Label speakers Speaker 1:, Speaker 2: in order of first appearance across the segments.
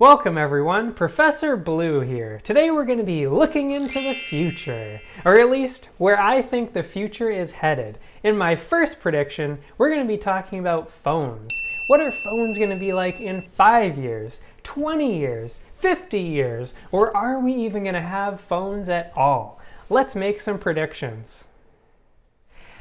Speaker 1: Welcome everyone, Professor Blue here. Today we're going to be looking into the future, or at least where I think the future is headed. In my first prediction, we're going to be talking about phones. What are phones going to be like in 5 years, 20 years, 50 years, or are we even going to have phones at all? Let's make some predictions.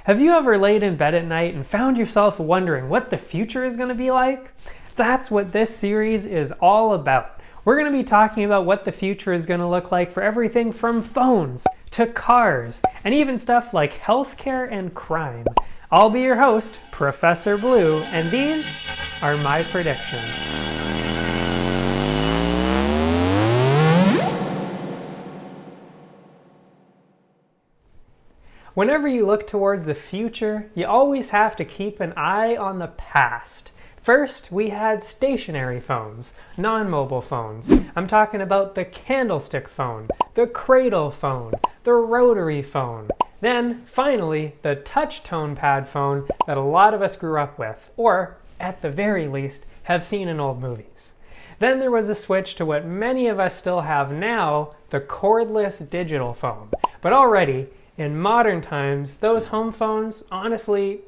Speaker 1: Have you ever laid in bed at night and found yourself wondering what the future is going to be like? That's what this series is all about. We're going to be talking about what the future is going to look like for everything from phones to cars and even stuff like healthcare and crime. I'll be your host, Professor Blue, and these are my predictions. Whenever you look towards the future, you always have to keep an eye on the past. First, we had stationary phones, non-mobile phones. I'm talking about the candlestick phone, the cradle phone, the rotary phone. Then, finally, the touch tone pad phone that a lot of us grew up with, or, at the very least, have seen in old movies. Then there was a switch to what many of us still have now, the cordless digital phone. But already, in modern times, those home phones, honestly,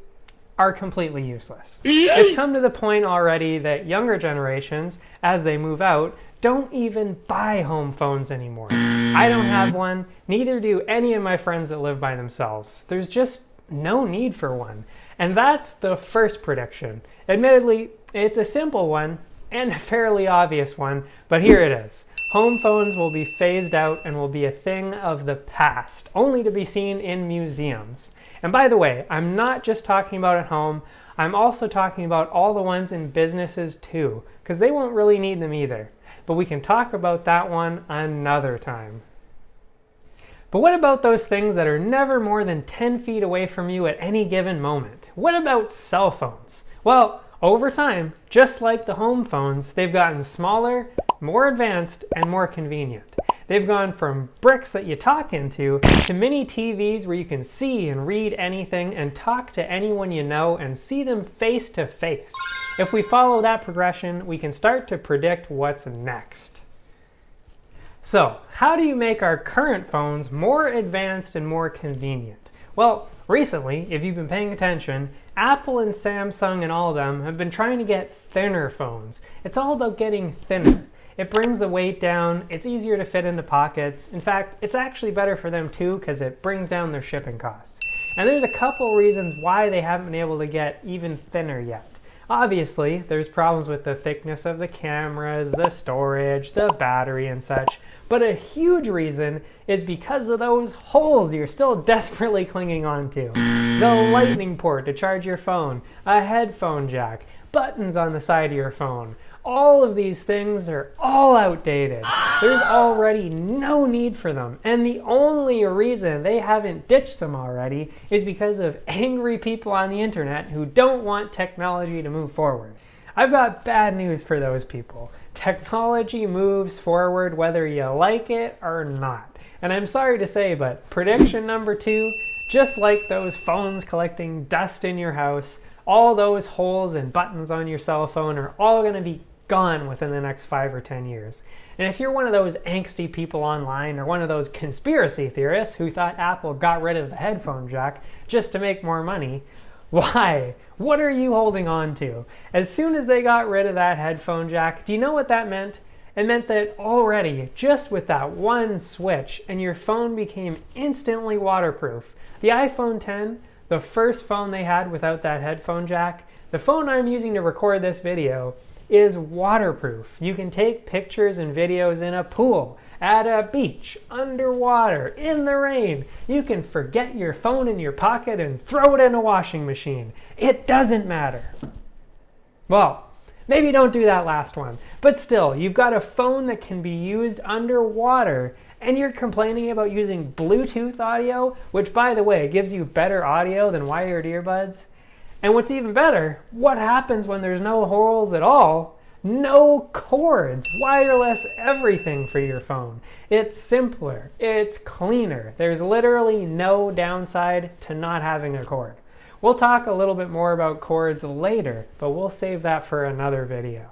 Speaker 1: are completely useless. It's come to the point already that younger generations, as they move out, don't even buy home phones anymore. I don't have one, neither do any of my friends that live by themselves. There's just no need for one. And that's the first prediction. Admittedly, it's a simple one and a fairly obvious one, but here it is. Home phones will be phased out and will be a thing of the past, only to be seen in museums. And by the way, I'm not just talking about at home, I'm also talking about all the ones in businesses too, because they won't really need them either. But we can talk about that one another time. But what about those things that are never more than 10 feet away from you at any given moment? What about cell phones? Well, over time, just like the home phones, they've gotten smaller, more advanced, and more convenient. They've gone from bricks that you talk into to mini TVs where you can see and read anything and talk to anyone you know and see them face to face. If we follow that progression, we can start to predict what's next. So, how do you make our current phones more advanced and more convenient? Well, recently, if you've been paying attention, Apple and Samsung and all of them have been trying to get thinner phones. It's all about getting thinner. It brings the weight down, it's easier to fit into pockets. In fact, it's actually better for them too because it brings down their shipping costs. And there's a couple reasons why they haven't been able to get even thinner yet. Obviously, there's problems with the thickness of the cameras, the storage, the battery and such. But a huge reason is because of those holes you're still desperately clinging onto. The lightning port to charge your phone, a headphone jack, buttons on the side of your phone. All of these things are all outdated. There's already no need for them. And the only reason they haven't ditched them already is because of angry people on the internet who don't want technology to move forward. I've got bad news for those people. Technology moves forward whether you like it or not. And I'm sorry to say, but prediction number 2, just like those phones collecting dust in your house, all those holes and buttons on your cell phone are all going to be gone within the next 5 or 10 years. And if you're one of those angsty people online or one of those conspiracy theorists who thought Apple got rid of the headphone jack just to make more money, why? What are you holding on to? As soon as they got rid of that headphone jack, do you know what that meant? It meant that already, just with that one switch, and your phone became instantly waterproof. The iPhone X, the first phone they had without that headphone jack, the phone I'm using to record this video, is waterproof. You can take pictures and videos in a pool, at a beach, underwater, in the rain. You can forget your phone in your pocket and throw it in a washing machine. It doesn't matter. Well, maybe don't do that last one. But still, you've got a phone that can be used underwater and you're complaining about using Bluetooth audio, which by the way, gives you better audio than wired earbuds. And what's even better, what happens when there's no holes at all? No cords, wireless everything for your phone. It's simpler, it's cleaner. There's literally no downside to not having a cord. We'll talk a little bit more about cords later, but we'll save that for another video.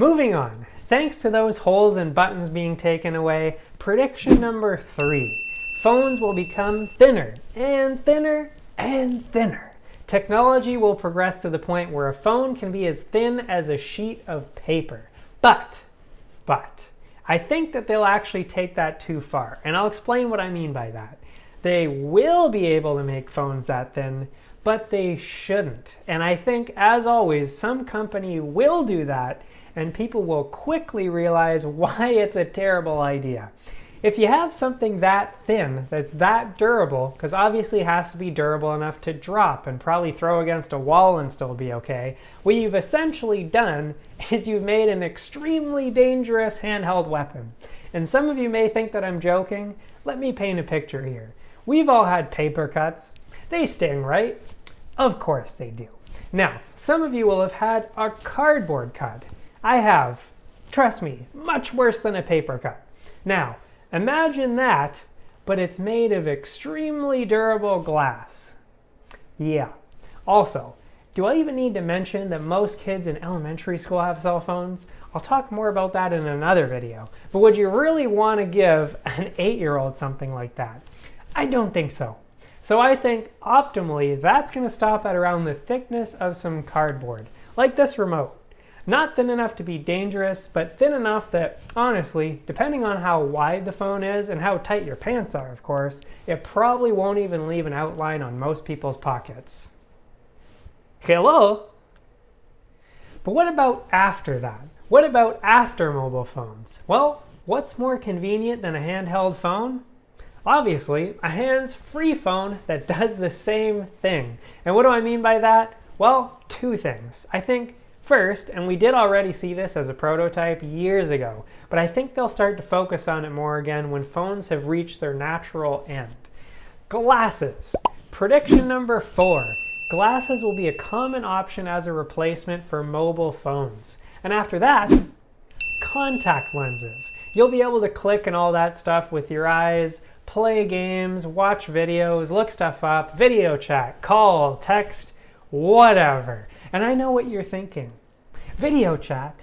Speaker 1: Moving on, thanks to those holes and buttons being taken away, prediction number 3. Phones will become thinner and thinner and thinner. Technology will progress to the point where a phone can be as thin as a sheet of paper. But, I think that they'll actually take that too far, and I'll explain what I mean by that. They will be able to make phones that thin, but they shouldn't. And I think, as always, some company will do that, and people will quickly realize why it's a terrible idea. If you have something that thin, that's that durable, because obviously it has to be durable enough to drop and probably throw against a wall and still be okay, what you've essentially done is you've made an extremely dangerous handheld weapon. And some of you may think that I'm joking. Let me paint a picture here. We've all had paper cuts. They sting, right? Of course they do. Now, some of you will have had a cardboard cut. I have. Trust me, much worse than a paper cut. Now, imagine that, but it's made of extremely durable glass. Yeah. Also, do I even need to mention that most kids in elementary school have cell phones? I'll talk more about that in another video. But would you really want to give an 8-year-old something like that? I don't think so. So I think optimally that's going to stop at around the thickness of some cardboard, like this remote. Not thin enough to be dangerous, but thin enough that, honestly, depending on how wide the phone is and how tight your pants are, of course, it probably won't even leave an outline on most people's pockets. Hello? But what about after that? What about after mobile phones? Well, what's more convenient than a handheld phone? Obviously, a hands-free phone that does the same thing. And what do I mean by that? Well, 2 things. I think first, and we did already see this as a prototype years ago, but I think they'll start to focus on it more again when phones have reached their natural end. Glasses. Prediction number 4. Glasses will be a common option as a replacement for mobile phones. And after that, contact lenses. You'll be able to click and all that stuff with your eyes, play games, watch videos, look stuff up, video chat, call, text, whatever. And I know what you're thinking. Video chat?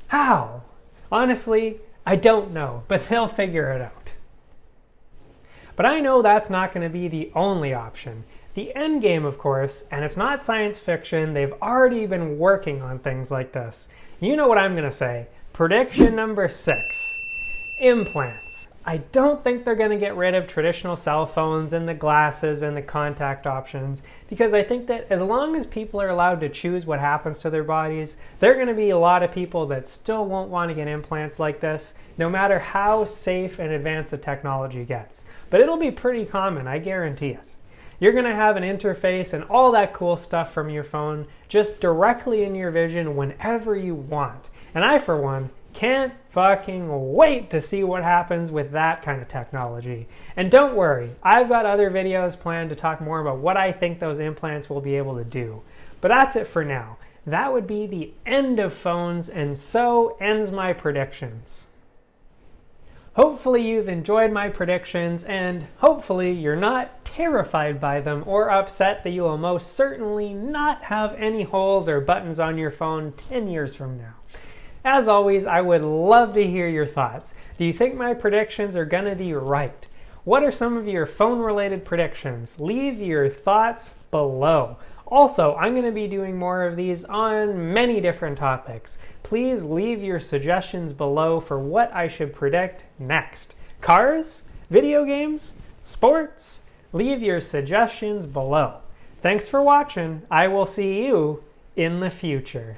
Speaker 1: How? Honestly, I don't know, but they'll figure it out. But I know that's not going to be the only option. The end game, of course, and it's not science fiction, they've already been working on things like this. You know what I'm going to say. Prediction number 6. Implants. I don't think they're going to get rid of traditional cell phones and the glasses and the contact options, because I think that as long as people are allowed to choose what happens to their bodies, there are going to be a lot of people that still won't want to get implants like this, no matter how safe and advanced the technology gets. But it'll be pretty common, I guarantee it. You're going to have an interface and all that cool stuff from your phone just directly in your vision whenever you want. And I, for one, can't fucking wait to see what happens with that kind of technology. And don't worry, I've got other videos planned to talk more about what I think those implants will be able to do. But that's it for now. That would be the end of phones, and so ends my predictions. Hopefully you've enjoyed my predictions, and hopefully you're not terrified by them or upset that you will most certainly not have any holes or buttons on your phone 10 years from now. As always, I would love to hear your thoughts. Do you think my predictions are going to be right? What are some of your phone-related predictions? Leave your thoughts below. Also, I'm going to be doing more of these on many different topics. Please leave your suggestions below for what I should predict next. Cars? Video games? Sports? Leave your suggestions below. Thanks for watching. I will see you in the future.